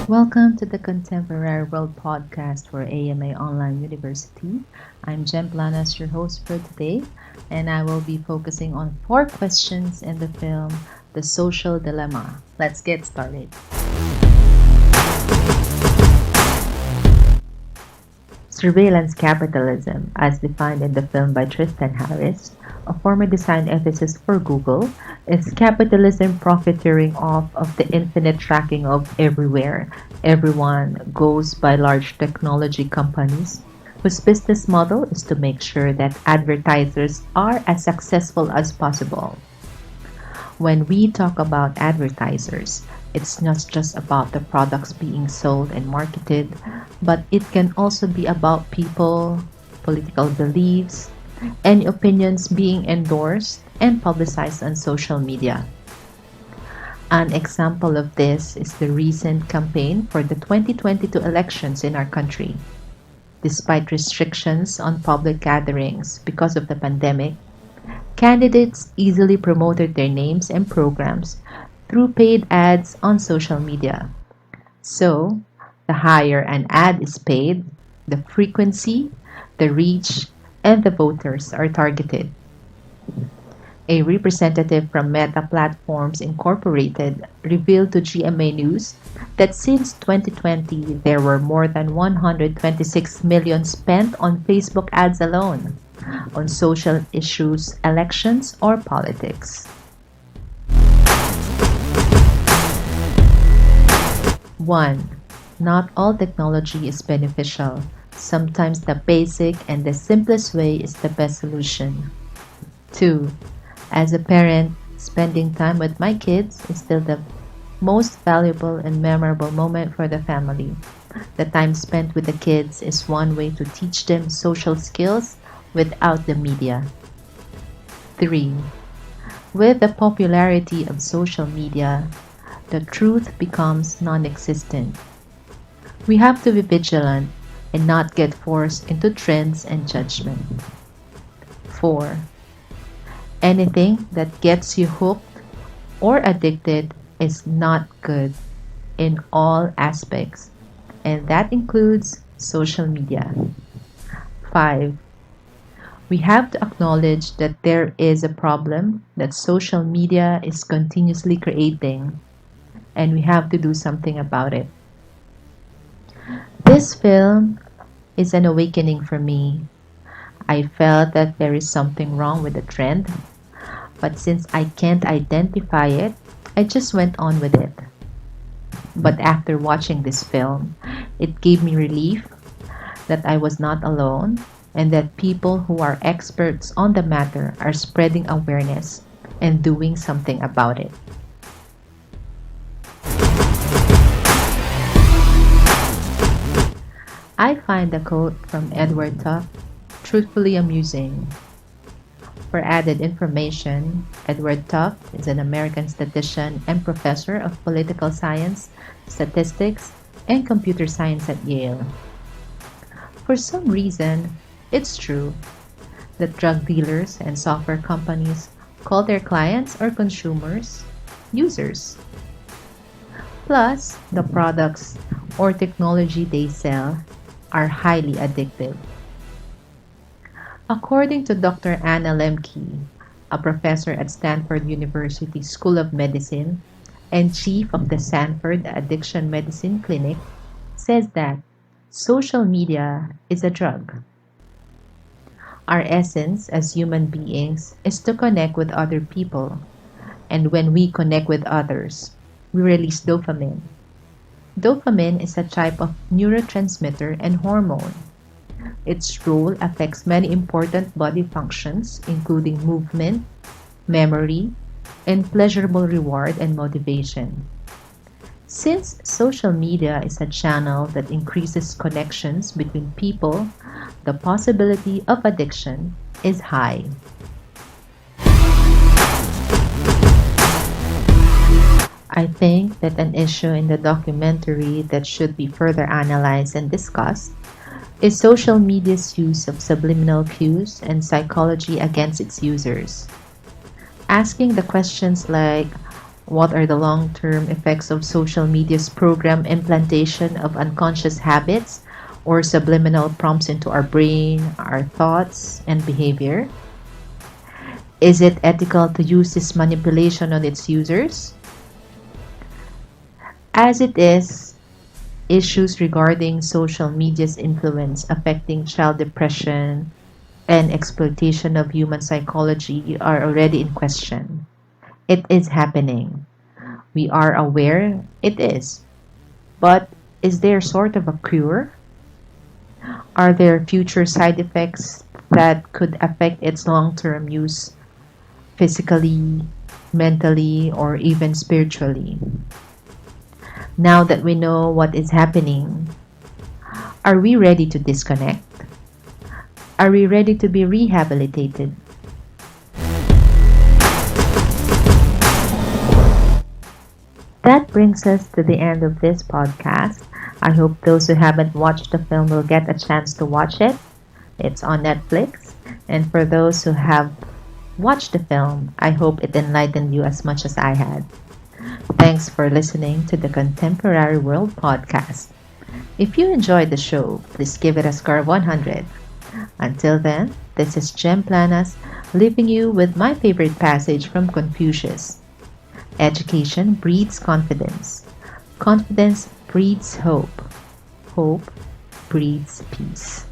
Welcome to the Contemporary World podcast for AMA Online University. I'm Jem Planas, your host for today, and I will be focusing on four questions in the film The Social Dilemma. Let's get started. Surveillance capitalism, as defined in the film by Tristan Harris, a former design ethicist for Google, is capitalism profiteering off of the infinite tracking of everywhere. Everyone goes by large technology companies whose business model is to make sure that advertisers are as successful as possible. When we talk about advertisers, it's not just about the products being sold and marketed, but it can also be about people, political beliefs, and opinions being endorsed and publicized on social media. An example of this is the recent campaign for the 2022 elections in our country. Despite restrictions on public gatherings because of the pandemic, candidates easily promoted their names and programs through paid ads on social media. So, the higher an ad is paid, the frequency, the reach, and the voters are targeted. A representative from Meta Platforms Incorporated revealed to GMA News that since 2020 there were more than 126 million spent on Facebook ads alone on social issues, elections, or politics. 1. Not all technology is beneficial. Sometimes the basic and the simplest way is the best solution. 2. As a parent, spending time with my kids is still the most valuable and memorable moment for the family. The time spent with the kids is one way to teach them social skills without the media. 3. With the popularity of social media, the truth becomes non existent. We have to be vigilant and not get forced into trends and judgment. 4. Anything that gets you hooked or addicted is not good in all aspects, and that includes social media. 5. We have to acknowledge that there is a problem that social media is continuously creating, and we have to do something about it. This film is an awakening for me. I felt that there is something wrong with the trend, but since I can't identify it, I just went on with it. But after watching this film, it gave me relief that I was not alone and that people who are experts on the matter are spreading awareness and doing something about it. I find the quote from Edward Tuff truthfully amusing. For added information, Edward Tuff is an American statistician and professor of political science, statistics, and computer science at Yale. For some reason, it's true that drug dealers and software companies call their clients or consumers users. Plus, the products or technology they sell are highly addictive. According to Dr. Anna Lemke, a professor at Stanford University School of Medicine and chief of the Sanford Addiction Medicine Clinic, says that social media is a drug. Our essence as human beings is to connect with other people, and when we connect with others, we release dopamine. Dopamine is a type of neurotransmitter and hormone. Its role affects many important body functions, including movement, memory, and pleasurable reward and motivation. Since social media is a channel that increases connections between people, the possibility of addiction is high. I think that an issue in the documentary that should be further analyzed and discussed is social media's use of subliminal cues and psychology against its users. Asking the questions like, What are the long term effects of social media's program implantation of unconscious habits or subliminal prompts into our brain, our thoughts, and behavior? Is it ethical to use this manipulation on its users? As it is, issues regarding social media's influence affecting child depression and exploitation of human psychology are already in question. It is happening. We are aware it is. But is there sort of a cure? Are there future side effects that could affect its long term use physically, mentally, or even spiritually? Now that we know what is happening, are we ready to disconnect? Are we ready to be rehabilitated? That brings us to the end of this podcast. I hope those who haven't watched the film will get a chance to watch it. It's on Netflix. And for those who have watched the film, I hope it enlightened you as much as I had. Thanks for listening to the Contemporary World podcast. If you enjoyed the show, please give it a score of 100. Until then, this is Jem Planas leaving you with my favorite passage from Confucius. Education breeds confidence. Confidence breeds hope. Hope breeds peace.